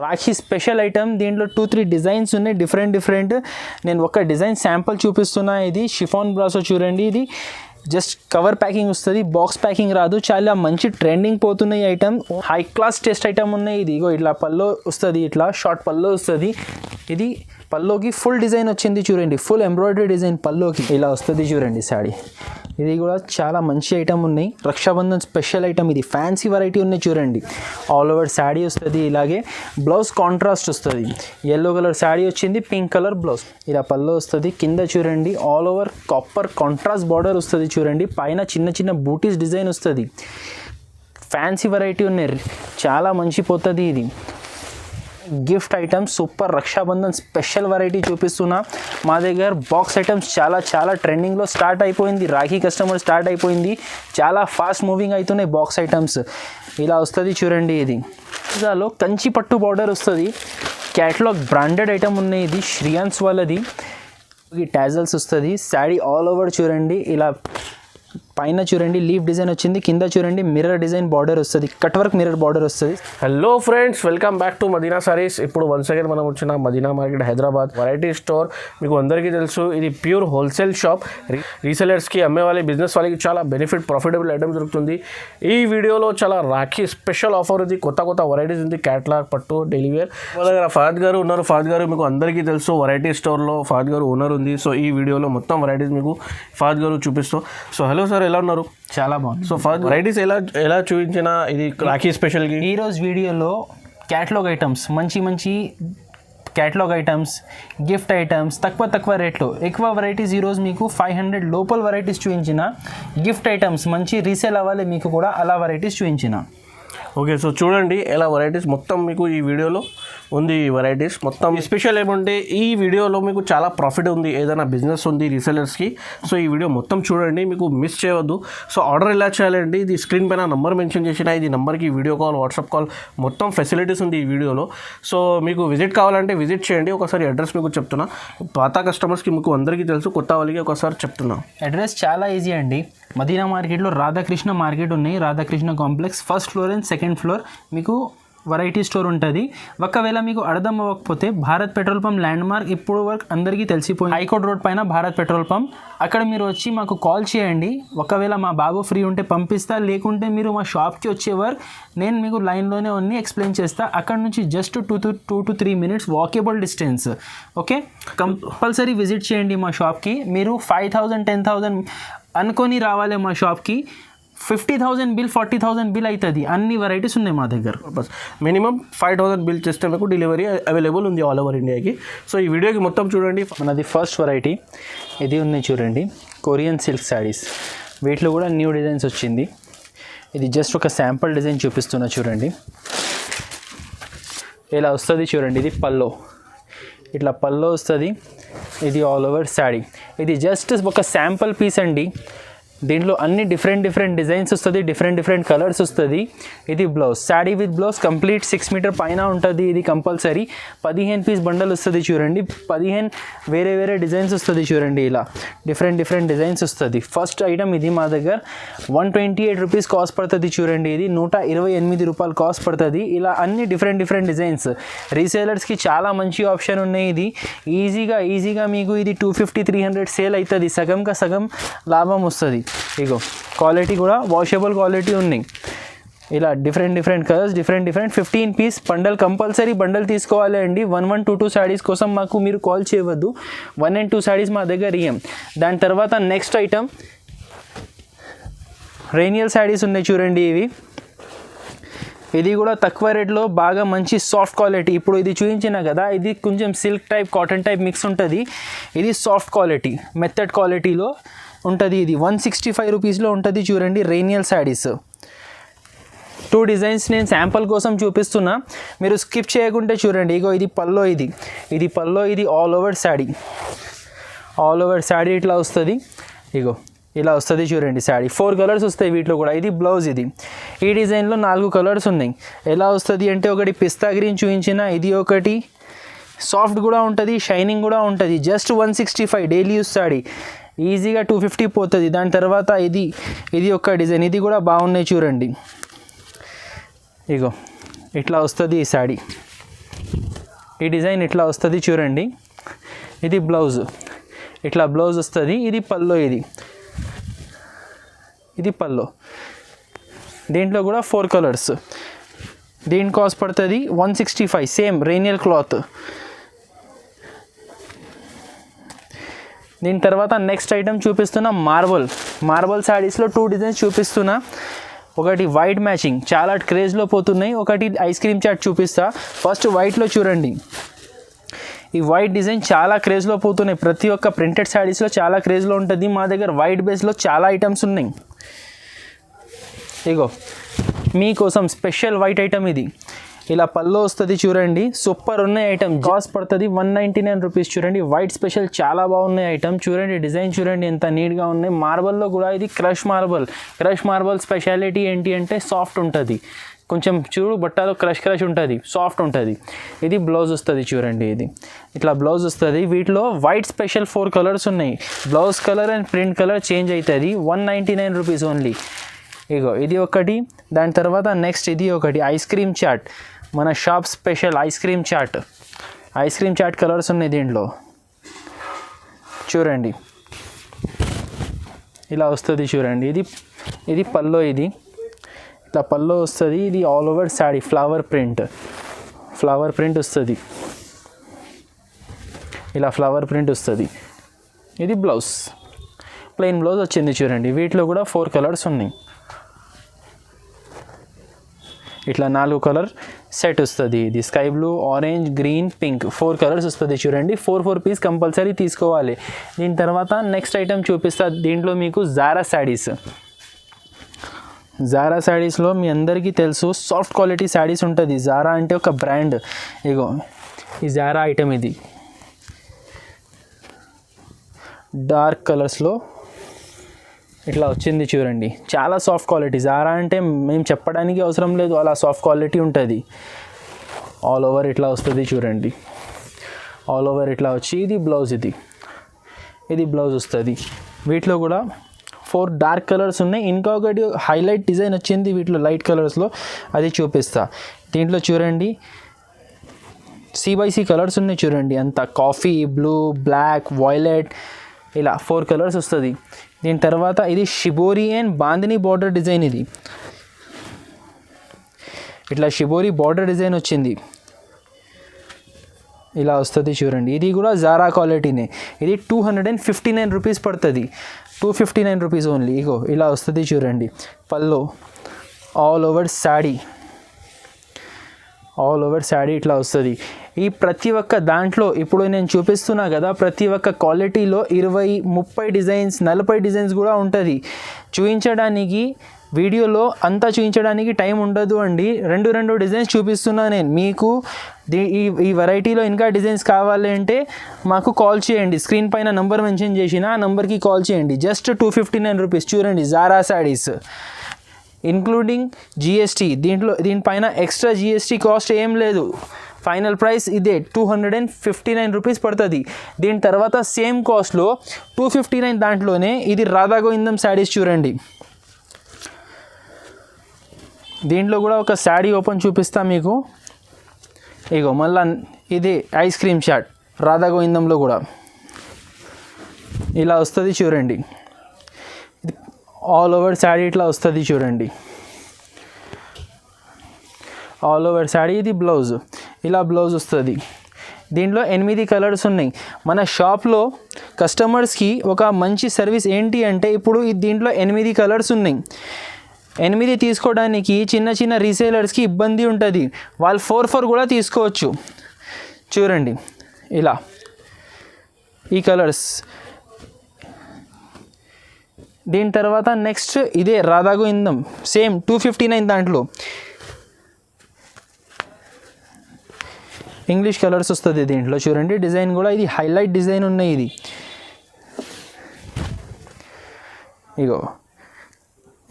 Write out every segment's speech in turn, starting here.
Rakhi special item. దీంట్లో 2-3 designs ఉన్నాయి different. నేను ఒక డిజైన్ శాంపుల్ చూపిస్తున్నా. ఇది షిఫాన్ బ్రాసో చూడండి. ఇది జస్ట్ కవర్ ప్యాకింగ్ వస్తుంది, బాక్స్ ప్యాకింగ్ రాదు. చాలా మంచి ట్రెండింగ్ పోతున్నాయి item. High class test item ఉన్నాయి. ఇది ఇగో ఇట్లా పల్లో వస్తుంది, ఇట్లా షార్ట్ పల్లో వస్తుంది. ఇది పల్లోకి ఫుల్ డిజైన్ వచ్చింది చూడండి, ఫుల్ ఎంబ్రాయిడరీ డిజైన్ పల్లోకి ఇలా వస్తుంది చూడండి శాడీ. ఇది కూడా చాలా మంచి ఐటమ్ ఉన్నాయి. Rakshabandhan special item. ఇది ఫ్యాన్సీ వెరైటీ ఉన్నాయి చూడండి. ఆల్ ఓవర్ శాడీ వస్తుంది. ఇలాగే బ్లౌజ్ కాంట్రాస్ట్ వస్తుంది. ఎల్లో కలర్ శాడీ వచ్చింది, పింక్ కలర్ బ్లౌజ్. ఇలా పల్లో వస్తుంది. కింద చూడండి all over copper contrast border వస్తుంది చూడండి. పైన చిన్న బూటీస్ డిజైన్ వస్తుంది. ఫ్యాన్సీ వెరైటీ ఉన్నాయి, చాలా మంచి పోతుంది. ఇది gift items super Rakshabandhan special variety చూపిస్తున్నా. మా దగ్గర బాక్స్ ఐటమ్స్ చాలా ట్రెండింగ్లో స్టార్ట్ అయిపోయింది. రాఖీ కస్టమర్ స్టార్ట్ అయిపోయింది. చాలా ఫాస్ట్ మూవింగ్ అవుతున్నాయి బాక్స్ ఐటమ్స్. ఇలా వస్తుంది చూడండి. ఇది ఇదాలో కంచి పట్టు బార్డర్ వస్తుంది. క్యాటలాగ్ బ్రాండెడ్ ఐటమ్ ఉన్నాయి. ఇది శ్రీయాన్స్ వాళ్ళది. ఈ టాజల్స్ వస్తుంది. శాడీ ఆల్ ఓవర్ చూడండి. ఇలా పైన చూడండి లీఫ్ డిజైన్ వచ్చింది, కింద చూడండి మిర్రర్ డిజైన్ బార్డర్ వస్తుంది, కట్ వర్క్ మిర్రర్ బార్డర్ వస్తుంది. Hello friends, welcome back to Madina saris. ఇప్పుడు వన్స్ అగైన్ మనం వచ్చిన Madina market Hyderabad variety store. మీకు అందరికీ తెలుసు ఇది ప్యూర్ హోల్సేల్ షాప్. రీసెలర్స్కి, అమ్మే వాళ్ళకి, బిజినెస్ వాళ్ళకి చాలా బెనిఫిట్ ప్రాఫిటబుల్ ఐటమ్ దొరుకుతుంది. ఈ వీడియోలో చాలా రాఖీ స్పెషల్ ఆఫర్ ఉంది. కొత్త వెరైటీస్ ఉంది. క్యాటలాగ్, పట్టు, డైలీ వేర్. మా దగ్గర ఫహద్ గారు ఉన్నారు. ఫహద్ గారు మీకు అందరికీ తెలుసు, వెరైటీ స్టోర్లో ఫహద్ గారు ఓనర్ ఉంది. సో ఈ వీడియోలో మొత్తం వెరైటీస్ మీకు ఫహద్ గారు చూపిస్తాం. సో హలో సార్, ఎలా ఉన్నారు? చాలా బాగుంది. సో ఫస్ట్ వెరైటీస్ ఎలా చూపించిన ఇది రాఖీ స్పెషల్కి ఈరోజు వీడియోలో క్యాటలాగ్ ఐటమ్స్, మంచి క్యాటలాగ్ ఐటమ్స్, గిఫ్ట్ ఐటమ్స్, తక్కువ రేట్లో ఎక్కువ వెరైటీస్. ఈరోజు మీకు 500 లోపల వెరైటీస్ చూపించిన. గిఫ్ట్ ఐటమ్స్ మంచి రీసేల్ అవ్వాలి మీకు కూడా, అలా వెరైటీస్ చూపించిన. ఓకే, సో చూడండి ఎలా వెరైటీస్ మొత్తం మీకు ఈ వీడియోలో ఉంది. వెరైటీస్ మొత్తం స్పెషల్ ఏమంటే ఈ వీడియోలో మీకు చాలా ప్రాఫిట్ ఉంది. ఏదైనా బిజినెస్ ఉంది రీసెలర్స్కి, సో ఈ వీడియో మొత్తం చూడండి, మీకు మిస్ చేయవద్దు. సో ఆర్డర్ ఎలా చేయాలండి? ఇది స్క్రీన్ పైన నంబర్ మెన్షన్ చేసిన. ఇది నెంబర్కి వీడియో కాల్, వాట్సాప్ కాల్ మొత్తం ఫెసిలిటీస్ ఉంది ఈ వీడియోలో. సో మీకు విజిట్ కావాలంటే విజిట్ చేయండి. ఒకసారి అడ్రస్ మీకు చెప్తున్నా. పాత కస్టమర్స్కి మీకు అందరికీ తెలుసు, కొత్త వాళ్ళకి ఒకసారి చెప్తున్నా. అడ్రస్ చాలా ఈజీ అండి. మదీనా మార్కెట్లో రాధాకృష్ణ మార్కెట్ ఉన్నాయి. Radhakrishna complex first floor and second floor మీకు వెరైటీ స్టోర్ ఉంటుంది. ఒకవేళ మీకు అర్థం అవ్వకపోతే Bharat petrol pump land mark ఇప్పుడు వరకు అందరికీ తెలిసిపోయింది. హైకోర్ట్ రోడ్ పైన భారత్ పెట్రోల్ పంప్. అక్కడ మీరు వచ్చి మాకు కాల్ చేయండి. ఒకవేళ మా బాబు ఫ్రీ ఉంటే పంపిస్తా, లేకుంటే మీరు మా షాప్కి వచ్చేవారు నేను మీకు లైన్లోనే అన్నీ ఎక్స్ప్లెయిన్ చేస్తా. అక్కడ నుంచి just 2 to 3 minutes walkable distance. Okay, compulsory visit చేయండి మా షాప్కి. మీరు 5,000 10,000 అనుకొని రావాలి మా షాప్కి. 50,000 బిల్, 40,000 బిల్ అవుతుంది. అన్ని వెరైటీస్ ఉన్నాయి మా దగ్గర. బస్ మినిమం 5,000 బిల్ చేస్తే మీకు డెలివరీ అవైలబుల్ ఉంది ఆల్ ఓవర్ ఇండియాకి. సో ఈ వీడియోకి మొత్తం చూడండి. మనది ఫస్ట్ వెరైటీ ఇది ఉన్నాయి చూడండి, కొరియన్ సిల్క్ శారీస్. వీటిలో కూడా న్యూ డిజైన్స్ వచ్చింది. ఇది జస్ట్ ఒక శాంపుల్ డిజైన్ చూపిస్తున్నా చూడండి. ఇలా వస్తుంది చూడండి. ఇది పల్లో, ఇట్లా పల్లో వస్తుంది. ఇది ఆల్ ఓవర్ శారీ. ఇది జస్ట్ ఒక శాంపుల్ పీస్ అండి. దీంట్లో అన్ని డిఫరెంట్ డిజైన్స్ వస్తుంది, డిఫరెంట్ కలర్స్ వస్తుంది. ఇది blouse, sari with blouse complete 6 metre పైన ఉంటుంది. ఇది కంపల్సరీ 15 పీస్ బండల్ వస్తుంది చూడండి. 15 వేరే డిజైన్స్ వస్తుంది చూడండి. ఇలా డిఫరెంట్ డిజైన్స్ వస్తుంది. ఫస్ట్ ఐటమ్ ఇది మా దగ్గర 128 రూపీస్ కాస్ట్ పడుతుంది చూడండి. ఇది 128 రూపాయలు కాస్ట్ పడుతుంది. ఇలా అన్ని డిఫరెంట్ డిజైన్స్. రీసేలర్స్కి చాలా మంచి ఆప్షన్ ఉన్నాయి. ఇది ఈజీగా మీకు ఇది 250-300 సేల్ అవుతుంది. సగంగా సగం లాభం వస్తుంది. ఇగో క్వాలిటీ కూడా వాషబుల్ క్వాలిటీ ఉన్నాయి. ఇలా different colours, different 15 piece bundle compulsory bundle తీసుకోవాలి అండి. 1-2 శారీస్ కోసం మాకు మీరు కాల్ చేయవద్దు. 1 and 2 శారీస్ మా దగ్గర ఇయ్యం. దాని తర్వాత నెక్స్ట్ ఐటమ్ రేనియల్ శారీస్ ఉన్నాయి చూడండి. ఇది కూడా తక్కువ రేట్లో బాగా మంచి సాఫ్ట్ క్వాలిటీ. ఇప్పుడు ఇది చూపించిన కదా, ఇది కొంచెం silk type, cotton type mix ఉంటుంది. ఇది సాఫ్ట్ క్వాలిటీ, మెథడ్ క్వాలిటీలో ఉంటుంది. ఇది 165 రూపీస్లో ఉంటుంది చూడండి. రేనియల్ శారీస్ 2 డిజైన్స్ నేను శాంపుల్ కోసం చూపిస్తున్నా, మీరు స్కిప్ చేయకుంటే చూడండి. ఇగో ఇది పల్లో, ఇది పల్లో. ఇది ఆల్ ఓవర్ శాడీ ఇట్లా వస్తుంది. ఇగో ఇలా వస్తుంది చూడండి శాడీ. 4 కలర్స్ వస్తాయి వీటిలో కూడా. ఇది బ్లౌజ్. ఈ డిజైన్లో 4 కలర్స్ ఉన్నాయి. ఎలా వస్తుంది అంటే ఒకటి పిస్తా గ్రీన్ చూపించిన, ఇది ఒకటి సాఫ్ట్ కూడా ఉంటుంది, షైనింగ్ కూడా ఉంటుంది. Just 165 daily use sari. ఈజీగా 250 పోతుంది. దాని తర్వాత ఇది ఒక డిజైన్. ఇది కూడా బాగున్నాయి చూడండి. ఇగో ఇట్లా వస్తుంది ఈ శాడీ. ఈ డిజైన్ ఇట్లా వస్తుంది చూడండి. ఇది బ్లౌజ్, ఇట్లా బ్లౌజ్ వస్తుంది. ఇది పల్లో, ఇది పల్లో. దీంట్లో కూడా 4 కలర్స్. దీని కాస్ట్ పడుతుంది 165. సేమ్ రేనియల్ క్లాత్. దీని తర్వాత నెక్స్ట్ ఐటమ్ చూపిస్తున్నా మార్బల్ శారీస్లో 2 డిజైన్స్ చూపిస్తున్నా. ఒకటి వైట్ మ్యాచింగ్ చాలా క్రేజ్లో పోతున్నాయి, ఒకటి ఐస్ క్రీమ్ చాట్ చూపిస్తా. ఫస్ట్ వైట్లో చూడండి. ఈ వైట్ డిజైన్ చాలా క్రేజ్లో పోతున్నాయి. ప్రతి ఒక్క ప్రింటెడ్ శారీస్లో చాలా క్రేజ్లో ఉంటుంది. మా దగ్గర వైట్ బేస్లో చాలా ఐటమ్స్ ఉన్నాయి. ఇగో మీకోసం స్పెషల్ వైట్ ఐటమ్ ఇది. ఇలా పల్లో వస్తుంది చూడండి. సూపర్ ఉన్నాయి ఐటమ్. కాస్ట్ పడుతుంది 199 రూపీస్. చూడండి వైట్ స్పెషల్ చాలా బాగున్నాయి ఐటమ్. చూడండి డిజైన్ చూడండి ఎంత నీట్గా ఉన్నాయి. మార్బల్లో కూడా ఇది క్రష్ మార్బల్ స్పెషాలిటీ ఏంటి అంటే సాఫ్ట్ ఉంటుంది. కొంచెం చూడు బట్టలో క్రష్ ఉంటుంది, సాఫ్ట్ ఉంటుంది. ఇది బ్లౌజ్ వస్తుంది చూడండి. ఇది ఇట్లా బ్లౌజ్ వస్తుంది. వీటిలో వైట్ స్పెషల్ 4 కలర్స్ ఉన్నాయి. Blouse colour and print colour change అవుతుంది. 199 రూపీస్ ఓన్లీ. ఇగో ఇది ఒకటి. దాని తర్వాత నెక్స్ట్ ఇది ఒకటి ఐస్ క్రీమ్ చాట్. మన shop special ice cream chaat colours ఉన్నాయి దీంట్లో. చూడండి ఇలా వస్తుంది చూడండి. ఇది పల్లో. ఇది ఇట్లా పల్లో వస్తుంది. ఇది all over sari flower print వస్తుంది. ఇలా ఫ్లవర్ ప్రింట్ వస్తుంది. ఇది బ్లౌజ్, ప్లెయిన్ బ్లౌజ్ వచ్చింది చూడండి. వీటిలో కూడా 4 కలర్స్ ఉన్నాయి. ఇట్లా 4 కలర్ సెట్ వస్తుంది. ఇది sky blue, orange, green, pink 4 colours వస్తుంది చూడండి. 4 పీస్ కంపల్సరీ తీసుకోవాలి. దీని తర్వాత నెక్స్ట్ ఐటమ్ చూపిస్తా. దీంట్లో మీకు జారా శారీస్లో మీ అందరికీ తెలుసు సాఫ్ట్ క్వాలిటీ శారీస్ ఉంటుంది. జారా అంటే ఒక బ్రాండ్. ఇగో ఈ జారా ఐటమ్ ఇది డార్క్ కలర్స్లో ఇట్లా వచ్చింది చూడండి. చాలా సాఫ్ట్ క్వాలిటీ. జారా అంటే మేము చెప్పడానికి అవసరం లేదు, అలా సాఫ్ట్ క్వాలిటీ ఉంటుంది. ఆల్ ఓవర్ ఇట్లా వస్తుంది చూడండి. ఆల్ ఓవర్ ఇట్లా వచ్చి ఇది బ్లౌజ్. ఇది బ్లౌజ్ వస్తుంది. వీటిలో కూడా 4 డార్క్ కలర్స్ ఉన్నాయి. ఇంకొకటి హైలైట్ డిజైన్ వచ్చింది వీటిలో లైట్ కలర్స్లో, అది చూపిస్తా. దీంట్లో చూడండి C/C కలర్స్ ఉన్నాయి చూడండి. అంత కాఫీ, బ్లూ, బ్లాక్, వైలెట్ ఇలా 4 కలర్స్ వస్తుంది. దీని తర్వాత ఇది shibori and bandhani border design. ఇది ఇట్లా షిబోరి బార్డర్ డిజైన్ వచ్చింది. ఇలా వస్తుంది చూడండి. ఇది కూడా జారా క్వాలిటీనే. ఇది 259 రూపీస్ పడుతుంది. 259 రూపీస్ ఓన్లీ. ఇగో ఇలా వస్తుంది చూడండి. పల్లో ఆల్ ఓవర్ శాడీ ఇట్లా వస్తుంది. ఈ ప్రతి ఒక్క దాంట్లో ఇప్పుడు నేను చూపిస్తున్నా కదా, ప్రతి ఒక్క క్వాలిటీలో 20, 30 డిజైన్స్, 40 డిజైన్స్ కూడా ఉంటుంది. చూపించడానికి వీడియోలో అంతా చూపించడానికి టైం ఉండదు అండి. 2 డిజైన్స్ చూపిస్తున్నా నేను మీకు. ఈ వెరైటీలో ఇంకా డిజైన్స్ కావాలి అంటే మాకు కాల్ చేయండి. స్క్రీన్ పైన నంబర్ మెన్షన్ చేసిన ఆ నెంబర్కి కాల్ చేయండి. Just 259 rupees. చూడండి జారా శారీస్ ఇంక్లూడింగ్ GST. దీనిపైన ఎక్స్ట్రా GST కాస్ట్ ఏం లేదు. ఫైనల్ ప్రైస్ ఇదే 259 రూపీస్ పడుతుంది. దీని తర్వాత సేమ్ కాస్ట్లో 259 దాంట్లోనే ఇది రాధా గోవిందం శారీస్ చూడండి. దీంట్లో కూడా ఒక శారీ ఓపెన్ చూపిస్తా మీకు. ఇగో మళ్ళా ఇది ఐస్ క్రీమ్ చాట్ రాధా గోవిందంలో కూడా ఇలా వస్తుంది చూడండి. ఆల్ ఓవర్ శారీ ఇట్లా వస్తుంది చూడండి. All over sari. ఇది బ్లౌజ్. ఇలా బ్లౌజ్ వస్తుంది. దీంట్లో 8 కలర్స్ ఉన్నాయి. మన షాప్లో కస్టమర్స్కి ఒక మంచి సర్వీస్ ఏంటి అంటే ఇప్పుడు దీంట్లో 8 కలర్స్ ఉన్నాయి. 8 తీసుకోవడానికి చిన్న రీసేలర్స్కి ఇబ్బంది ఉంటుంది. వాళ్ళు 4 కూడా తీసుకోవచ్చు. చూడండి ఇలా ఈ కలర్స్. దీని తర్వాత నెక్స్ట్ ఇదే రాధా గోవిందం సేమ్ 259 దాంట్లో ఇంగ్లీష్ కలర్స్ వస్తుంది. దీంట్లో చూడండి డిజైన్ కూడా ఇది హైలైట్ డిజైన్ ఉన్నాయి. ఇది ఇగో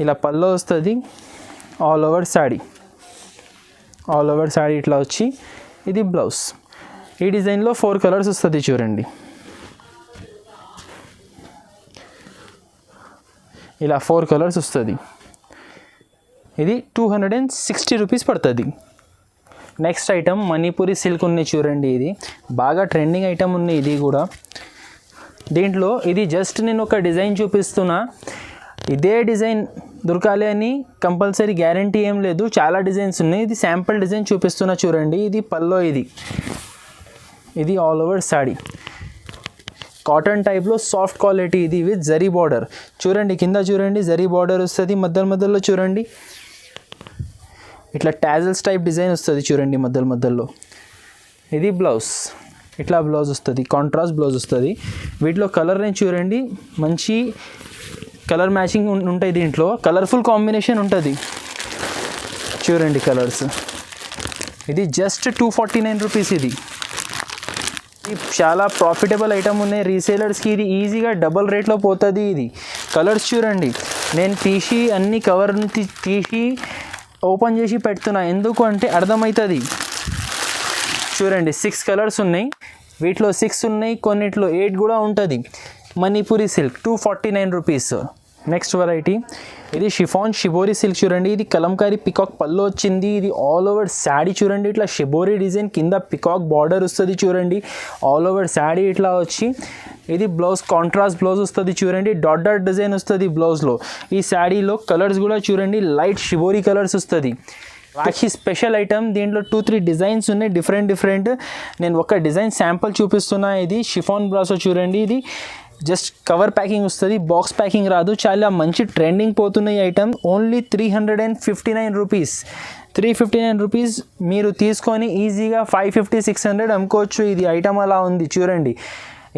ఇలా పల్లో వస్తుంది. ఆల్ ఓవర్ శారీ ఇట్లా వచ్చి ఇది బ్లౌజ్. ఈ డిజైన్లో 4 కలర్స్ వస్తుంది చూడండి. ఇలా 4 కలర్స్ వస్తుంది. ఇది 260 రూపీస్ పడుతుంది. నెక్స్ట్ ఐటమ్ మణిపురి సిల్క్ ఉన్నాయి చూడండి, ఇది బాగా ట్రెండింగ్ ఐటమ్ ఉన్నాయి ఇది కూడా. దీంట్లో ఇది జస్ట్ నేను ఒక డిజైన్ చూపిస్తున్నా, ఇదే డిజైన్ దొరకాలి అని కంపల్సరీ గ్యారంటీ ఏం లేదు, చాలా డిజైన్స్ ఉన్నాయి. ఇది శాంపుల్ డిజైన్ చూపిస్తున్నా చూడండి. ఇది పల్లో, ఇది ఆల్ ఓవర్ సాడీ కాటన్ టైప్లో సాఫ్ట్ క్వాలిటీ, ఇది విత్ జరీ బార్డర్ చూడండి. కింద చూడండి జరీ బార్డర్ వస్తుంది, మధ్యలో చూడండి ఇట్లా టాజల్స్ టైప్ డిజైన్ వస్తుంది చూడండి మధ్యలో. ఇది బ్లౌజ్, ఇట్లా బ్లౌజ్ వస్తుంది, కాంట్రాస్ట్ బ్లౌజ్ వస్తుంది. వీటిలో కలర్ రేంజ్ చూడండి, మంచి కలర్ మ్యాచింగ్ ఉంటాయి. దీంట్లో కలర్ఫుల్ కాంబినేషన్ ఉంటుంది చూడండి కలర్స్. ఇది జస్ట్ 249 రూపీస్. ఇది చాలా ప్రాఫిటబుల్ ఐటమ్ ఉన్నాయి రీసేలర్స్కి. ఇది ఈజీగా డబల్ రేట్లో పోతుంది. ఇది కలర్స్ చూడండి, నేను తీసి అన్ని కవర్ తీసి ఓపెన్ చేసి పెడుతున్నా, ఎందుకు అంటే అర్థమవుతుంది. చూడండి 6 కలర్స్ ఉన్నాయి, వీటిలో 6 ఉన్నాయి, కొన్నిట్లో 8 కూడా ఉంటుంది. Manipuri silk 249 rupees. Next variety ఇది షిఫాన్ షిబోరి సిల్క్ చూడండి. ఇది కలంకారీ పికాక్ పళ్ళు వచ్చింది. ఇది ఆల్ ఓవర్ శాడీ చూడండి, ఇట్లా షిబోరి డిజైన్ కింద పికాక్ బార్డర్ వస్తుంది చూడండి. ఆల్ ఓవర్ శాడీ ఇట్లా వచ్చి ఇది బ్లౌజ్ కాంట్రాస్ట్ బ్లౌజ్ వస్తుంది చూడండి. డాట్ డిజైన్ వస్తుంది బ్లౌజ్లో. ఈ శాడీలో కలర్స్ కూడా చూడండి, లైట్ షిబోరి కలర్స్ వస్తుంది. Rakhi special item. దీంట్లో 2-3 డిజైన్స్ ఉన్నాయి డిఫరెంట్. నేను ఒక డిజైన్ శాంపుల్ చూపిస్తున్నా. ఇది షిఫాన్ బ్రాసో చూడండి. ఇది జస్ట్ కవర్ ప్యాకింగ్ వస్తుంది, బాక్స్ ప్యాకింగ్ రాదు. చాలా మంచి ట్రెండింగ్ పోతున్న ఈ ఐటమ్. Only 359 rupees. 359 రూపీస్ మీరు తీసుకొని ఈజీగా 550-600 అమ్ముకోవచ్చు. ఇది ఐటమ్ అలా ఉంది చూడండి.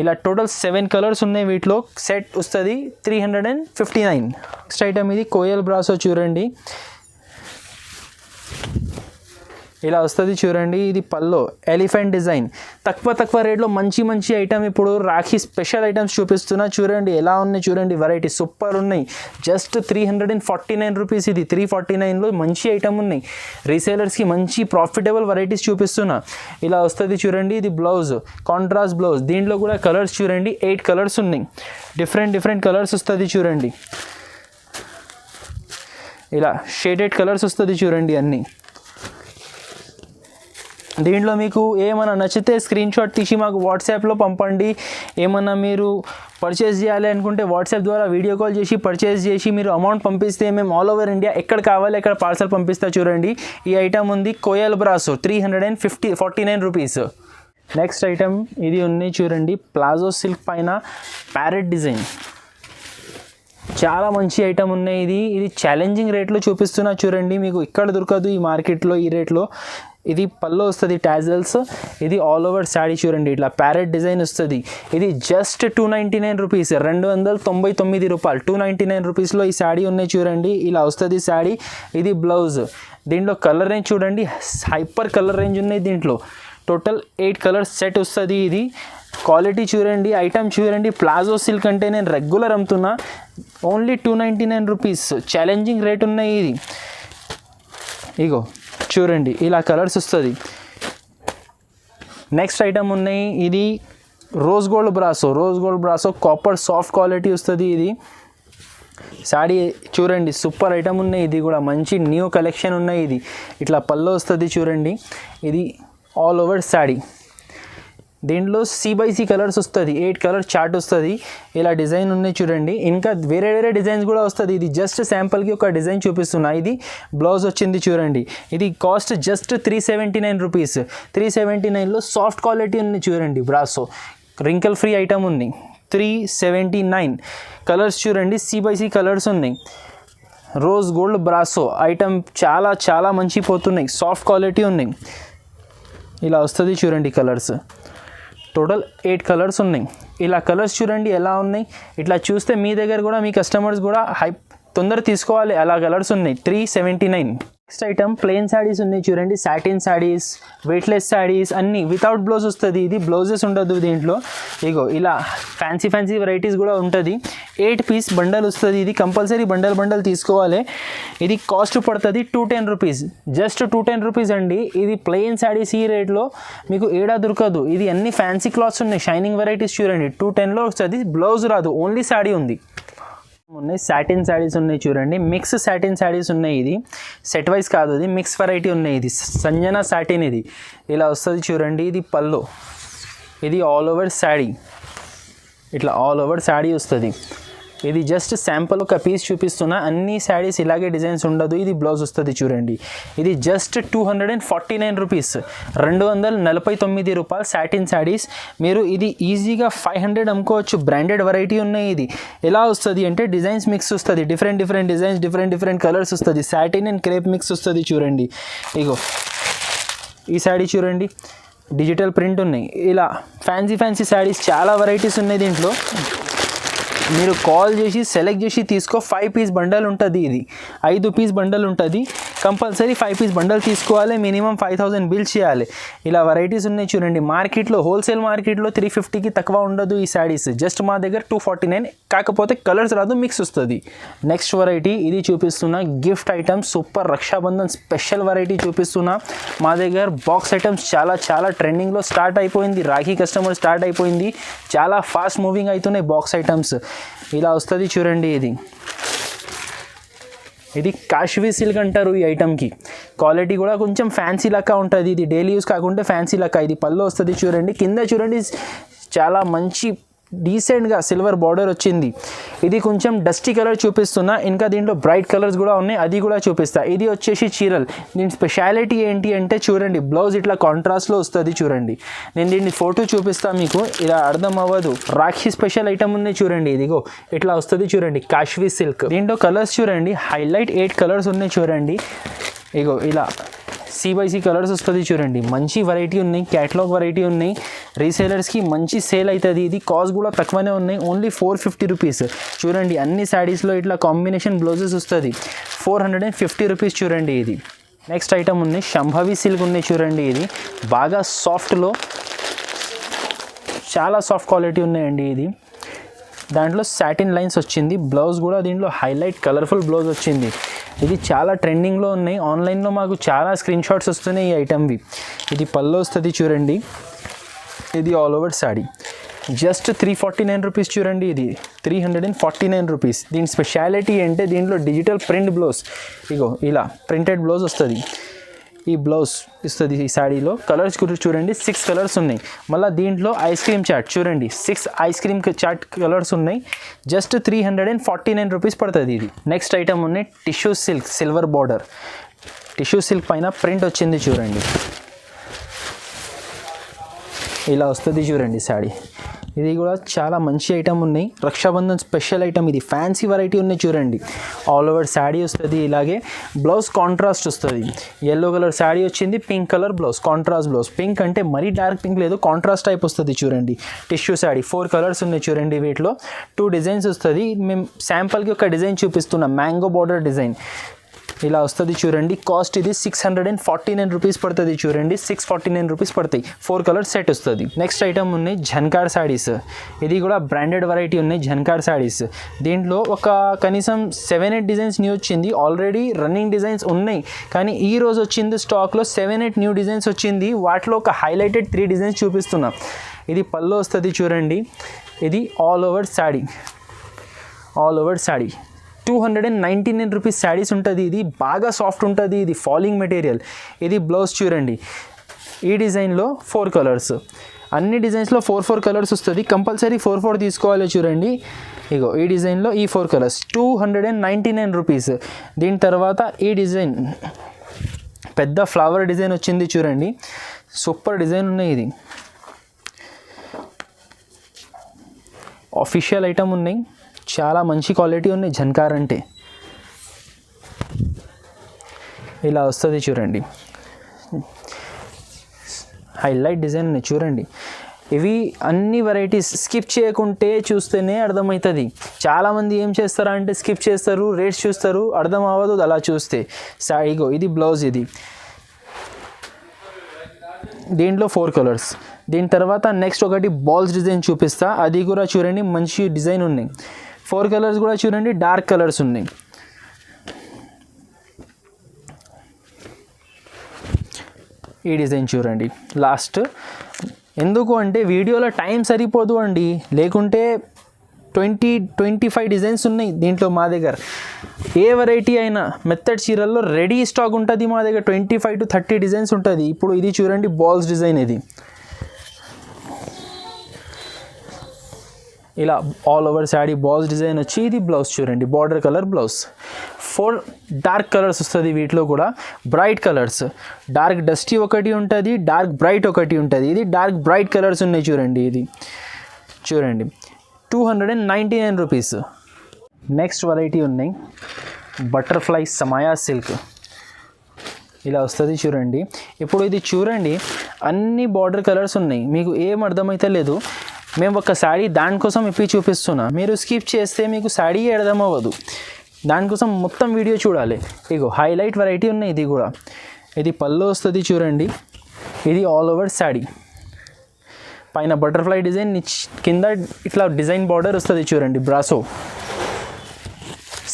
ఇలా టోటల్ 7 కలర్స్ ఉన్నాయి, వీటిలో సెట్ వస్తుంది 359. నెక్స్ట్ ఐటమ్ ఇది కోయల్ బ్రాసో చూడండి, ఇలా వస్తుంది చూడండి. ఇది పల్లో ఎలిఫెంట్ డిజైన్. తక్కువ రేట్లో మంచి ఐటమ్. ఇప్పుడు రాఖీ స్పెషల్ ఐటమ్స్ చూపిస్తున్నా చూడండి, ఎలా ఉన్నాయి చూడండి. వెరైటీ సూపర్ ఉన్నాయి. Just 349 rupees. ఇది 349లో మంచి ఐటమ్ ఉన్నాయి. రీసేలర్స్కి మంచి ప్రాఫిటబుల్ వెరైటీస్ చూపిస్తున్నా. ఇలా వస్తుంది చూడండి. ఇది బ్లౌజ్ కాంట్రాస్ట్ బ్లౌజ్. దీంట్లో కూడా కలర్స్ చూడండి, 8 కలర్స్ ఉన్నాయి. డిఫరెంట్ కలర్స్ వస్తుంది చూడండి. ఇలా షేడెడ్ కలర్స్ వస్తుంది చూడండి అన్నీ. దీంట్లో మీకు ఏమైనా నచ్చితే స్క్రీన్ షాట్ తీసి మాకు వాట్సాప్లో పంపండి. ఏమన్నా మీరు పర్చేస్ చేయాలి అనుకుంటే వాట్సాప్ ద్వారా వీడియో కాల్ చేసి పర్చేస్ చేసి మీరు అమౌంట్ పంపిస్తే మేము ఆల్ ఓవర్ ఇండియా ఎక్కడ కావాలి అక్కడ పార్సల్ పంపిస్తా చూడండి. ఈ ఐటమ్ ఉంది కోయల్ బ్రాసో 349 రూపీస్. నెక్స్ట్ ఐటమ్ ఇది ఉంది చూడండి, ప్లాజో సిల్క్ పైన ప్యారెట్ డిజైన్. చాలా మంచి ఐటమ్ ఉన్నాయి. ఇది ఛాలెంజింగ్ రేట్లో చూపిస్తున్నా చూడండి. మీకు ఇక్కడ దొరకదు ఈ మార్కెట్లో ఈ రేట్లో. ఇది పల్లో వస్తుంది టాజల్స్. ఇది ఆల్ ఓవర్ శాడీ చూడండి, ఇట్లా ప్యారెట్ డిజైన్ వస్తుంది. ఇది జస్ట్ 299 రూపీస్, 299 రూపాయలు. 299 రూపీస్లో ఈ శాడీ ఉన్నాయి చూడండి. ఇలా వస్తుంది శాడీ. ఇది బ్లౌజ్. దీంట్లో కలర్ రేంజ్ చూడండి, హైపర్ కలర్ రేంజ్ ఉన్నాయి దీంట్లో. టోటల్ 8 కలర్స్ సెట్ వస్తుంది. ఇది క్వాలిటీ చూడండి, ఐటమ్ చూడండి. ప్లాజో సిల్క్ అంటే నేను రెగ్యులర్ అమ్ముతున్నా. Only 299 rupees. ఛాలెంజింగ్ రేట్ ఉన్నాయి. ఇది ఇగో చూడండి, ఇలా కలర్స్ వస్తుంది. నెక్స్ట్ ఐటమ్ ఉన్నాయి, ఇది rose gold brasso copper soft quality వస్తుంది. ఇది శాడీ చూడండి, సూపర్ ఐటమ్ ఉన్నాయి. ఇది కూడా మంచి న్యూ కలెక్షన్ ఉన్నాయి. ఇది ఇట్లా పళ్ళు వస్తుంది చూడండి. ఇది ఆల్ ఓవర్ శాడీ. దీంట్లో C/C కలర్స్ వస్తుంది, 8 కలర్ చార్ట్ వస్తుంది. ఇలా డిజైన్ ఉన్నాయి చూడండి. ఇంకా వేరే డిజైన్స్ కూడా వస్తుంది. ఇది జస్ట్ శాంపుల్కి ఒక డిజైన్ చూపిస్తున్నా. ఇది బ్లౌజ్ వచ్చింది చూడండి. ఇది కాస్ట్ జస్ట్ 379 రూపీస్. 379లో సాఫ్ట్ క్వాలిటీ ఉంది చూడండి. బ్రాసో రింకల్ ఫ్రీ ఐటమ్ ఉంది. 379 కలర్స్ చూడండి, C/C కలర్స్ ఉన్నాయి. రోజ్ గోల్డ్ బ్రాసో ఐటమ్ చాలా మంచి పోతున్నాయి, సాఫ్ట్ క్వాలిటీ ఉన్నాయి. ఇలా వస్తుంది చూడండి కలర్స్. టోటల్ 8 కలర్స్ ఉన్నాయి. ఇలా కలర్స్ చూడండి ఎలా ఉన్నాయి. ఇట్లా చూస్తే మీ దగ్గర కూడా మీ కస్టమర్స్ కూడా తొందర తీసుకోవాలి. అలా కలర్స్ ఉన్నాయి. 379. నెక్స్ట్ ఐటమ్ ప్లెయిన్ శారీస్ ఉన్నాయి చూడండి. సాటిన్ శారీస్, వెయిట్లెస్ శారీస్ అన్నీ వితౌట్ బ్లౌజ్ వస్తుంది. ఇది బ్లౌజెస్ ఉండదు దీంట్లో. ఇగో ఇలా ఫ్యాన్సీ వెరైటీస్ కూడా ఉంటుంది. 8 పీస్ బండల్ వస్తుంది. ఇది కంపల్సరీ బండల్ తీసుకోవాలి. ఇది కాస్ట్ పడుతుంది 210 రూపీస్. జస్ట్ 210 రూపీస్ అండి. ఇది ప్లెయిన్ శారీస్ ఈ రేట్లో మీకు ఏడా దొరకదు. ఇది అన్ని ఫ్యాన్సీ క్లాత్స్ ఉన్నాయి, షైనింగ్ వెరైటీస్ చూడండి. 210లో వస్తుంది. బ్లౌజ్ రాదు, ఓన్లీ శారీ ఉంది. ఉన్నాయి సాటిన్ శారీస్ ఉన్నాయి చూడండి, మిక్స్ సాటిన్ శారీస్ ఉన్నాయి. ఇది సెట్ వైజ్ కాదు, ఇది మిక్స్ వెరైటీ ఉన్నాయి. ఇది సంజన సాటిన్, ఇది ఇలా వస్తుంది చూడండి. ఇది పల్లో, ఇది ఆల్ ఓవర్ శారీ, ఇట్లా ఆల్ ఓవర్ శారీ వస్తుంది. ఇది జస్ట్ శాంపుల్ ఒక పీస్ చూపిస్తున్నా, అన్ని శారీస్ ఇలాగే డిజైన్స్ ఉండదు. ఇది బ్లౌజ్ వస్తుంది చూడండి. ఇది జస్ట్ 249 రూపీస్, 249 రూపాయలు సాటిన్ శారీస్. మీరు ఇది ఈజీగా 500 అమ్ముకోవచ్చు. బ్రాండెడ్ వెరైటీ ఉన్నాయి. ఇది ఎలా వస్తుంది అంటే డిజైన్స్ మిక్స్ వస్తుంది, డిఫరెంట్ డిజైన్స్, డిఫరెంట్ కలర్స్ వస్తుంది. సాటిన్ అండ్ క్రేప్ మిక్స్ వస్తుంది చూడండి. ఇగో ఈ శారీ చూడండి, డిజిటల్ ప్రింట్ ఉన్నాయి. ఇలా ఫ్యాన్సీ శారీస్ చాలా వెరైటీస్ ఉన్నాయి దీంట్లో. మీరు కాల్ చేసి సెలెక్ట్ చేసి తీసుకో. 5 పీస్ బండల్ ఉంటుంది. ఇది 5 పీస్ బండల్ ఉంటుంది. కంపల్సరీ 5 పీస్ బండల్ తీసుకోవాలి. మినిమం 5000 బిల్ చేయాలి. ఇలా వెరైటీస్ ఉన్నాయి చూడండి. మార్కెట్లో హోల్సేల్ మార్కెట్లో 350కి తక్కువ ఉండదు ఈ శారీస్. జస్ట్ మా దగ్గర 249, కాకపోతే కలర్స్ రాదు, మిక్స్ వస్తుంది. నెక్స్ట్ వెరైటీ ఇది చూపిస్తున్నా, gift items super Rakshabandhan special variety చూపిస్తున్నా. మా దగ్గర బాక్స్ ఐటమ్స్ చాలా ట్రెండింగ్లో స్టార్ట్ అయిపోయింది. రాఖీ కస్టమర్ స్టార్ట్ అయిపోయింది. చాలా ఫాస్ట్ మూవింగ్ అవుతున్నాయి బాక్స్ ఐటమ్స్. ఇలా వస్తుంది చూడండి. ఇది కాశ్మీ సిల్క్ అంటారు ఈ ఐటమ్కి. క్వాలిటీ కూడా కొంచెం ఫ్యాన్సీ లెక్క ఉంటుంది. ఇది డైలీ యూస్ కాకుండా ఫ్యాన్సీ లెక్క. ఇది పళ్ళు వస్తుంది చూడండి. కింద చూడండి చాలా మంచి డీసెంట్గా సిల్వర్ బార్డర్ వచ్చింది. ఇది కొంచెం డస్టీ కలర్ చూపిస్తున్నా, ఇంకా దీంట్లో బ్రైట్ కలర్స్ కూడా ఉన్నాయి, అది కూడా చూపిస్తా. ఇది వచ్చేసి చీరల్. దీని స్పెషాలిటీ ఏంటి అంటే చూడండి, బ్లౌజ్ ఇట్లా కాంట్రాస్ట్లో వస్తుంది చూడండి. నేను దీన్ని ఫోటో చూపిస్తా మీకు, ఇలా అర్థం అవ్వదు. రాఖీ స్పెషల్ ఐటమ్ ఉంది చూడండి. ఇదిగో ఇట్లా వస్తుంది చూడండి, కాశ్మీ సిల్క్. దీంట్లో కలర్స్ చూడండి, హైలైట్ 8 కలర్స్ ఉన్నాయి చూడండి. ఇగో ఇలా C/C కలర్స్ వస్తుంది చూడండి. మంచి వెరైటీ ఉన్నాయి, క్యాటలాగ్ వెరైటీ ఉన్నాయి. రీసేలర్స్కి మంచి సేల్ అవుతుంది. ఇది కాస్ట్ కూడా తక్కువనే ఉన్నాయి, ఓన్లీ 450 రూపీస్. చూడండి అన్ని శారీస్లో ఇట్లా కాంబినేషన్ బ్లౌజెస్ వస్తుంది. 450 రూపీస్ చూడండి. ఇది నెక్స్ట్ ఐటమ్ ఉన్నాయి, శంభవి సిల్క్ ఉన్నాయి చూడండి. ఇది బాగా సాఫ్ట్లో, చాలా సాఫ్ట్ క్వాలిటీ ఉన్నాయండి. ఇది దాంట్లో సాటిన్ లైన్స్ వచ్చింది. బ్లౌజ్ కూడా దీంట్లో హైలైట్ కలర్ఫుల్ బ్లౌజ్ వచ్చింది. ఇది చాలా ట్రెండింగ్లో ఉన్నాయి. ఆన్లైన్లో మాకు చాలా స్క్రీన్ షాట్స్ వస్తున్నాయి ఈ ఐటమ్వి. ఇది పళ్ళు వస్తుంది చూడండి. ఇది all over sari. Just 349 rupees చూడండి. ఇది 349 రూపీస్. దీని స్పెషాలిటీ అంటే దీంట్లో డిజిటల్ ప్రింట్ బ్లౌజ్. ఇగో ఇలా ప్రింటెడ్ బ్లౌజ్ వస్తుంది. ఈ బ్లౌజ్ ఇస్తుంది ఈ శారీలో. కలర్స్ చూడండి, 6 కలర్స్ ఉన్నాయి. మళ్ళీ దీంట్లో ఐస్ క్రీమ్ చాట్ చూడండి, 6 ఐస్ క్రీమ్ చాట్ కలర్స్ ఉన్నాయి. జస్ట్ 349 రూపీస్ పడుతుంది. ఇది నెక్స్ట్ ఐటమ్ ఉన్నాయి, tissue silk silver border. Tissue silk పైన ప్రింట్ వచ్చింది చూడండి. ఇలా వస్తుంది చూడండి శారీ. ఇది కూడా చాలా మంచి ఐటమ్ ఉన్నాయి. Rakshabandhan special item. ఇది ఫ్యాన్సీ వెరైటీ ఉన్నాయి చూడండి. ఆల్ ఓవర్ శారీ వస్తుంది. ఇలాగే బ్లౌజ్ కాంట్రాస్ట్ వస్తుంది. ఎల్లో కలర్ శారీ వచ్చింది, pink colour blouse, contrast blouse. Pink అంటే మరీ డార్క్ పింక్ లేదు, కాంట్రాస్ట్ టైప్ వస్తుంది చూడండి. టిష్యూ శారీ 4 కలర్స్ ఉన్నాయి చూడండి. వీటిలో 2 డిజైన్స్ వస్తుంది. మేము శాంపుల్కి ఒక డిజైన్ చూపిస్తున్నాం, మ్యాంగో బార్డర్ డిజైన్. ఇలా వస్తుంది చూడండి. కాస్ట్ ఇది 649 రూపీస్ పడుతుంది చూడండి. 649 రూపీస్ పడతాయి. 4 కలర్ సెట్ వస్తుంది. నెక్స్ట్ ఐటమ్ ఉన్నాయి ఝన్కార్ శారీస్. ఇది కూడా బ్రాండెడ్ వెరైటీ ఉన్నాయి ఝన్కార్ శారీస్. దీంట్లో ఒక కనీసం 7-8 డిజైన్స్ న్యూ వచ్చింది. ఆల్రెడీ రన్నింగ్ డిజైన్స్ ఉన్నాయి, కానీ ఈ రోజు వచ్చింది స్టాక్లో 7-8 న్యూ డిజైన్స్ వచ్చింది. వాటిలో ఒక హైలైటెడ్ 3 డిజైన్స్ చూపిస్తున్నాం. ఇది పళ్ళు వస్తుంది చూడండి. ఇది all over sari. 299 rupees saris ఉంటుంది. ఇది బాగా సాఫ్ట్ ఉంటుంది. ఇది ఫాలింగ్ మెటీరియల్. ఇది బ్లౌజ్ చూడండి. ఈ డిజైన్లో 4 కలర్స్. అన్ని డిజైన్స్లో 4 కలర్స్ వస్తుంది. కంపల్సరీ 4 తీసుకోవాలి చూడండి. ఇగో ఈ డిజైన్లో ఈ 4 కలర్స్ 299 రూపీస్. దీని తర్వాత ఈ డిజైన్ పెద్ద ఫ్లవర్ డిజైన్ వచ్చింది చూడండి. సూపర్ డిజైన్ ఉన్నాయి. ఇది ఆఫీషియల్ ఐటమ్ ఉన్నాయి, చాలా మంచి క్వాలిటీ ఉన్నాయి. ఝన్కార్ అంటే ఇలా వస్తుంది చూడండి. హైలైట్ డిజైన్ ఉన్నాయి చూడండి. ఇవి అన్ని వెరైటీస్ స్కిప్ చేయకుంటే చూస్తేనే అర్థమవుతుంది. చాలామంది ఏం చేస్తారంటే స్కిప్ చేస్తారు, రేట్స్ చూస్తారు, అర్థం అవ్వదు అలా చూస్తే. ఇగో ఇది బ్లౌజ్. ఇది దీంట్లో 4 కలర్స్. దీని తర్వాత నెక్స్ట్ ఒకటి బాల్స్ డిజైన్ చూపిస్తా. అది కూడా చూడండి, మంచి డిజైన్ ఉన్నాయి. 4 కలర్స్ కూడా చూడండి, డార్క్ కలర్స్ ఉన్నాయి. ఈ డిజైన్ చూడండి లాస్ట్. ఎందుకు అంటే వీడియోలో టైం సరిపోదు అండి, లేకుంటే 25 డిజైన్స్ ఉన్నాయి దీంట్లో మా దగ్గర. ఏ వెరైటీ అయినా మెత్తడ్ చీరల్లో రెడీ స్టాక్ ఉంటుంది మా దగ్గర. 25 to 30 డిజైన్స్ ఉంటుంది. ఇప్పుడు ఇది చూడండి బాల్స్ డిజైన్. ఇది ఇలా all over sari balls design వచ్చి ఇది బ్లౌజ్ చూడండి, border colour blouse. 4 dark colours వస్తుంది వీటిలో కూడా. బ్రైట్ కలర్స్, డార్క్ డస్టీ ఒకటి ఉంటుంది, డార్క్ బ్రైట్ ఒకటి ఉంటుంది. ఇది డార్క్ బ్రైట్ కలర్స్ ఉన్నాయి చూడండి. ఇది చూడండి 299 రూపీస్. నెక్స్ట్ వెరైటీ ఉన్నాయి బటర్ఫ్లై సమాయా సిల్క్. ఇలా వస్తుంది చూడండి. ఇప్పుడు ఇది చూడండి అన్ని బార్డర్ కలర్స్ ఉన్నాయి. మీకు ఏం అర్థమైతే లేదు, మేము ఒక శాడీ దానికోసం ఇప్పి చూపిస్తున్నా. మీరు స్కిప్ చేస్తే మీకు శాడీ అర్థం అవ్వదు. దానికోసం మొత్తం వీడియో చూడాలి. ఇగో హైలైట్ వెరైటీ ఉన్నాయి. ఇది కూడా ఇది పళ్ళు వస్తుంది చూడండి. ఇది ఆల్ ఓవర్ శాడీ, పైన బటర్ఫ్లై డిజైన్, కింద ఇట్లా డిజైన్ బార్డర్ వస్తుంది చూడండి. బ్రాసో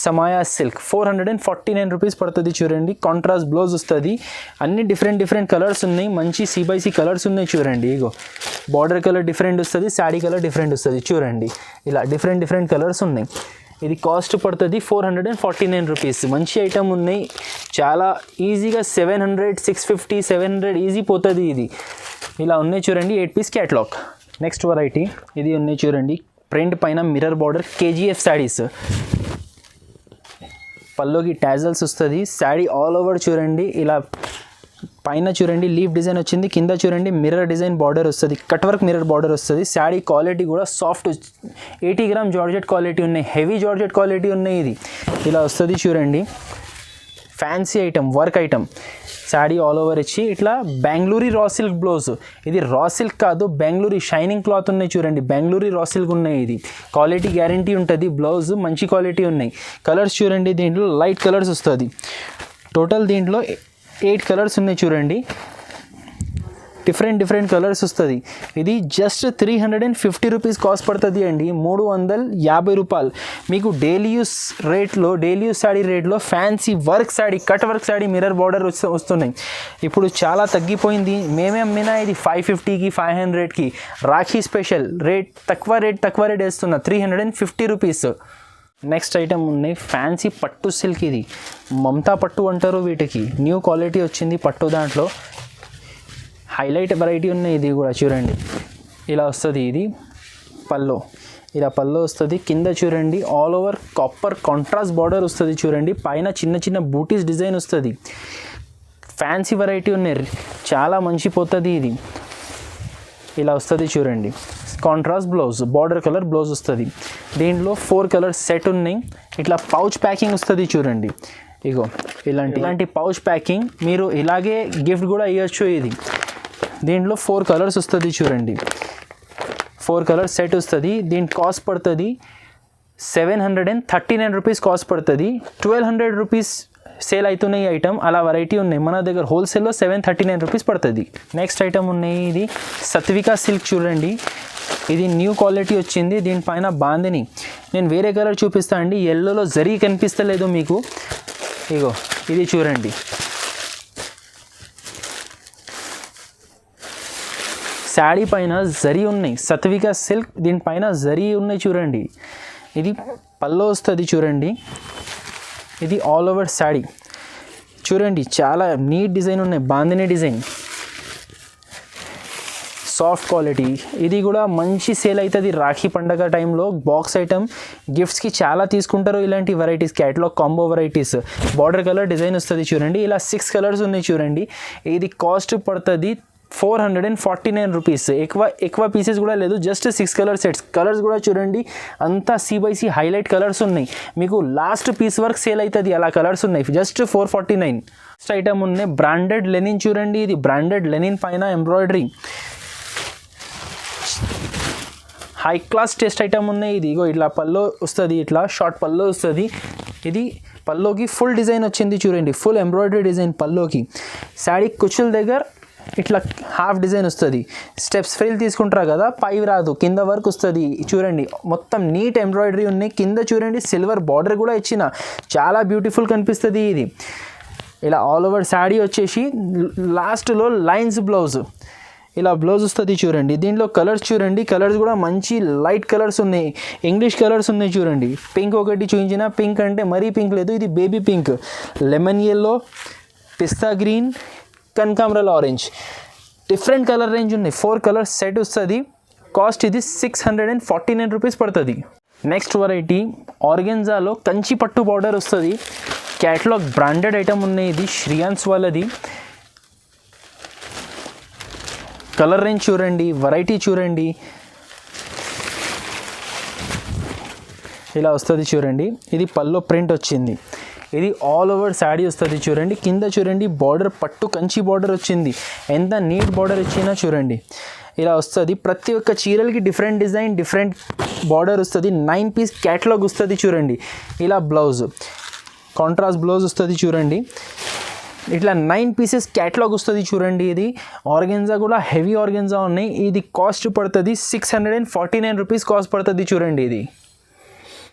సమాయా సిల్క్ 449 రూపీస్ పడుతుంది చూడండి. కాంట్రాస్ట్ బ్లౌజ్ వస్తుంది. అన్ని డిఫరెంట్ కలర్స్ ఉన్నాయి. మంచి C/C కలర్స్ ఉన్నాయి చూడండి. ఇగో బార్డర్ కలర్ డిఫరెంట్ వస్తుంది, శాడీ కలర్ డిఫరెంట్ వస్తుంది చూడండి. ఇలా డిఫరెంట్ కలర్స్ ఉన్నాయి. ఇది కాస్ట్ పడుతుంది 449 రూపీస్. మంచి ఐటమ్ ఉన్నాయి. చాలా ఈజీగా 700, 650, 700 ఈజీ పోతుంది. ఇది ఇలా ఉన్నాయి చూడండి. 8 పీస్ క్యాటలాగ్. నెక్స్ట్ వెరైటీ ఇది ఉన్నాయి చూడండి. ప్రింట్ పైన మిర్రర్ బార్డర్ KGF శాడీస్. పల్లోకి టాజల్స్ వస్తుంది. శాడీ ఆల్ ఓవర్ చూడండి. ఇలా పైన చూడండి లీఫ్ డిజైన్ వచ్చింది, కింద చూడండి మిర్రర్ డిజైన్ బార్డర్ వస్తుంది, కట్ వర్క్ మిర్రర్ బార్డర్ వస్తుంది. శాడీ క్వాలిటీ కూడా సాఫ్ట్ 80 గ్రామ్ జార్జెట్ క్వాలిటీ ఉన్నాయి, హెవీ జార్జెట్ క్వాలిటీ ఉన్నాయి. ఇది ఇలా వస్తుంది చూడండి. Fancy item, work item. Sari all over ఇచ్చి ఇట్లా బెంగళూరి రా సిల్క్ బ్లౌజ్. ఇది రా సిల్క్ కాదు, బెంగళూరి షైనింగ్ క్లాత్ ఉన్నాయి చూడండి. బెంగళూరి రా సిల్క్ ఉన్నాయి. ఇది క్వాలిటీ గ్యారంటీ ఉంటుంది. బ్లౌజ్ మంచి క్వాలిటీ ఉన్నాయి. కలర్స్ చూడండి, దీంట్లో లైట్ కలర్స్ వస్తుంది. టోటల్ దీంట్లో 8 కలర్స్ ఉన్నాయి చూడండి. డిఫరెంట్ కలర్స్ వస్తుంది. ఇది జస్ట్ 350 రూపీస్ కాస్ట్ పడుతుంది అండి. 350 రూపాయలు. మీకు డైలీ యూస్ శాడీ రేట్లో fancy work sari, cut work sari, mirror border వస్తున్నాయి. ఇప్పుడు చాలా తగ్గిపోయింది. మేమే అమ్మినా ఇది 550కి 500కి. రాఖీ స్పెషల్ రేట్ తక్కువ రేట్ వేస్తున్నా 350 రూపీస్. నెక్స్ట్ ఐటమ్ ఉన్నాయి ఫ్యాన్సీ పట్టు సిల్క్. ఇది మమతా పట్టు అంటారు వీటికి. న్యూ క్వాలిటీ వచ్చింది పట్టు. దాంట్లో హైలైట్ వెరైటీ ఉన్నాయి. ఇది కూడా చూడండి ఇలా వస్తుంది. ఇది పల్లో, ఇలా పల్లో వస్తుంది. కింద చూడండి all over copper contrast border వస్తుంది చూడండి. పైన చిన్న బూటీస్ డిజైన్ వస్తుంది. ఫ్యాన్సీ వెరైటీ ఉన్నాయి, చాలా మంచి పోతుంది. ఇది ఇలా వస్తుంది చూడండి. Contrast blouse, border colour blouse వస్తుంది. దీంట్లో 4 కలర్స్ సెట్ ఉన్నాయి. ఇట్లా పౌచ్ ప్యాకింగ్ వస్తుంది చూడండి. ఇగో ఇలాంటి పౌచ్ ప్యాకింగ్ మీరు ఇలాగే గిఫ్ట్ కూడా ఇవ్వచ్చు. ఇది దీంట్లో 4 కలర్స్ వస్తుంది చూడండి. 4 కలర్స్ సెట్ వస్తుంది. దీని కాస్ట్ పడుతుంది 739 రూపీస్ కాస్ట్ పడుతుంది. 1200 రూపీస్ సేల్ అవుతున్నాయి ఐటమ్. అలా వెరైటీ ఉన్నాయి మన దగ్గర. హోల్సేల్లో 739 రూపీస్ పడుతుంది. నెక్స్ట్ ఐటమ్ ఉన్నాయి. ఇది సత్వికా సిల్క్ చూడండి. ఇది న్యూ క్వాలిటీ వచ్చింది. దీనిపైన బాందిని. నేను వేరే కలర్ చూపిస్తాను అండి. ఎల్లోలో జరీ కనిపిస్తలేదు మీకు. ఇగో ఇది చూడండి. శాడీ పైన జరీ ఉన్నాయి. సత్వికా సిల్క్, దీనిపైన జరీ ఉన్నాయి చూడండి. ఇది పల్లో వస్తుంది చూడండి. ఇది ఆల్ ఓవర్ శాడీ చూడండి. చాలా నీట్ డిజైన్ ఉన్నాయి. Bandhani design, soft quality. ఇది కూడా మంచి సేల్ అవుతుంది రాఖీ పండగ టైంలో. బాక్స్ ఐటమ్ గిఫ్ట్స్కి చాలా తీసుకుంటారు ఇలాంటి varieties. Catalogue combo varieties. Border colour design వస్తుంది చూడండి. ఇలా 6 కలర్స్ ఉన్నాయి చూడండి. ఇది కాస్ట్ పడుతుంది 449 రూపీస్. ఎక్కువ పీసెస్ కూడా లేదు, జస్ట్ 6 కలర్ సెట్స్. కలర్స్ కూడా చూడండి అంతా C/C హైలైట్ కలర్స్ ఉన్నాయి. మీకు లాస్ట్ పీస్ వరకు సేల్ అవుతుంది. అలా కలర్స్ ఉన్నాయి. జస్ట్ 449. నెక్స్ట్ ఐటమ్ ఉన్నాయి బ్రాండెడ్ లెనిన్ చూడండి. ఇది బ్రాండెడ్ లెనిన్ పైన embroidery, high class test item ఉన్నాయి. ఇది ఇగో ఇట్లా పల్లో వస్తుంది, ఇట్లా షార్ట్ పల్లో వస్తుంది. ఇది పల్లోకి ఫుల్ డిజైన్ వచ్చింది చూడండి. ఫుల్ ఎంబ్రాయిడరీ డిజైన్ పల్లోకి. శాడీ కుచ్చుల దగ్గర ఇట్లా హాఫ్ డిజైన్ వస్తుంది. స్టెప్స్ ఫ్రిల్ తీసుకుంటారు కదా, పై రాదు, కింద వరకు వస్తుంది చూడండి. మొత్తం నీట్ ఎంబ్రాయిడరీ ఉన్నాయి. కింద చూడండి సిల్వర్ బార్డర్ కూడా ఇచ్చిన, చాలా బ్యూటిఫుల్ కనిపిస్తుంది. ఇది ఇలా ఆల్ ఓవర్ శాడీ వచ్చేసి లాస్ట్లో లైన్స్ బ్లౌజ్. ఇలా బ్లౌజ్ వస్తుంది చూడండి. దీంట్లో కలర్స్ చూడండి, కలర్స్ కూడా మంచి లైట్ కలర్స్ ఉన్నాయి, ఇంగ్లీష్ కలర్స్ ఉన్నాయి చూడండి. పింక్ ఒకటి చూపించిన, పింక్ అంటే మరీ పింక్ లేదు, ఇది బేబీ పింక్, లెమన్ ఎల్లో, పిస్తా గ్రీన్, కనకాంబరాల ఆరెంజ్, డిఫరెంట్ కలర్ రేంజ్ ఉన్నాయి. 4 కలర్స్ సెట్ వస్తుంది. కాస్ట్ ఇది 649 రూపీస్ పడుతుంది. నెక్స్ట్ వెరైటీ ఆర్గెన్జాలో కంచి పట్టు బార్డర్ వస్తుంది. క్యాటలాగ్ బ్రాండెడ్ ఐటమ్ ఉన్నాయి. ఇది శ్రీయాన్స్ వాళ్ళది. కలర్ రేంజ్ చూడండి, వెరైటీ చూడండి, ఇలా వస్తుంది చూడండి. ఇది పల్లో ప్రింట్ వచ్చింది. ఇది ఆల్ ఓవర్ శాడీ వస్తుంది చూడండి. కింద చూడండి బార్డర్ పట్టు కంచి బార్డర్ వచ్చింది. ఎంత నీట్ బార్డర్ ఇచ్చినా చూడండి ఇలా వస్తుంది. ప్రతి ఒక్క చీరలకి డిఫరెంట్ డిజైన్, డిఫరెంట్ బార్డర్ వస్తుంది. 9 పీస్ క్యాటలాగ్ వస్తుంది చూడండి. ఇలా బ్లౌజ్ కాంట్రాస్ట్ బ్లౌజ్ వస్తుంది చూడండి. ఇట్లా 9 పీసెస్ క్యాటలాగ్ వస్తుంది చూడండి. ఇది ఆర్గెన్జా కూడా హెవీ ఆర్గెన్జా ఉన్నాయి. ఇది కాస్ట్ పడుతుంది 649 రూపీస్ కాస్ట్ పడుతుంది చూడండి. ఇది